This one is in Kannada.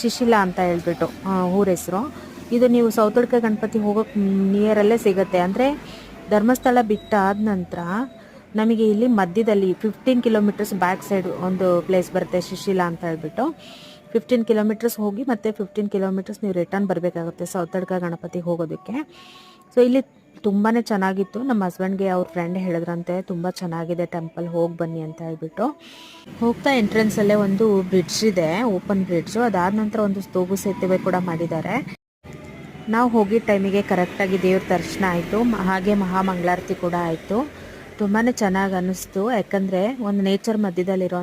ಶಿಶಿಲ ಅಂತ ಹೇಳ್ಬಿಟ್ಟು ಊರ ಹೆಸರು. ಇದು ನೀವು ಸೌತಡ್ಕ ಗಣಪತಿ ಹೋಗೋಕ್ಕೆ ನಿಯರಲ್ಲೇ ಸಿಗುತ್ತೆ. ಅಂದರೆ ಧರ್ಮಸ್ಥಳ ಬಿಟ್ಟಾದ ನಂತರ ನಮಗೆ ಇಲ್ಲಿ ಮಧ್ಯದಲ್ಲಿ 15 ಕಿಲೋಮೀಟರ್ಸ್ ಬ್ಯಾಕ್ ಸೈಡ್ ಒಂದು ಪ್ಲೇಸ್ ಬರುತ್ತೆ ಶಿಶಿಲ ಅಂತ ಹೇಳ್ಬಿಟ್ಟು. 15 ಕಿಲೋಮೀಟರ್ಸ್ ಹೋಗಿ ಮತ್ತೆ 15 ಕಿಲೋಮೀಟರ್ಸ್ ನೀವು ರಿಟರ್ನ್ ಬರಬೇಕಾಗುತ್ತೆ ಸೌತಡ್ಕ ಗಣಪತಿ ಹೋಗೋದಕ್ಕೆ. ಸೊ ಇಲ್ಲಿ ತುಂಬಾ ಚೆನ್ನಾಗಿತ್ತು. ನಮ್ಮ ಹಸ್ಬೆಂಡ್ಗೆ ಅವ್ರ ಫ್ರೆಂಡ್ ಹೇಳಿದ್ರಂತೆ ತುಂಬ ಚೆನ್ನಾಗಿದೆ ಟೆಂಪಲ್, ಹೋಗಿ ಬನ್ನಿ ಅಂತ ಹೇಳ್ಬಿಟ್ಟು. ಹೋಗ್ತಾ ಎಂಟ್ರೆನ್ಸಲ್ಲೇ ಒಂದು ಬ್ರಿಡ್ಜ್ ಇದೆ, ಓಪನ್ ಬ್ರಿಡ್ಜು. ಅದಾದ ನಂತರ ಒಂದು ತೂಗು ಸೇತುವೆ ಕೂಡ ಮಾಡಿದ್ದಾರೆ. ನಾವು ಹೋಗಿದ್ದ ಟೈಮಿಗೆ ಕರೆಕ್ಟಾಗಿ ದೇವ್ರ ದರ್ಶನ ಆಯಿತು, ಹಾಗೆ ಮಹಾಮಂಗಳಾರತಿ ಕೂಡ ಆಯಿತು. ತುಂಬಾ ಚೆನ್ನಾಗಿ ಅನ್ನಿಸ್ತು, ಯಾಕಂದರೆ ಒಂದು ನೇಚರ್ ಮಧ್ಯದಲ್ಲಿರೋ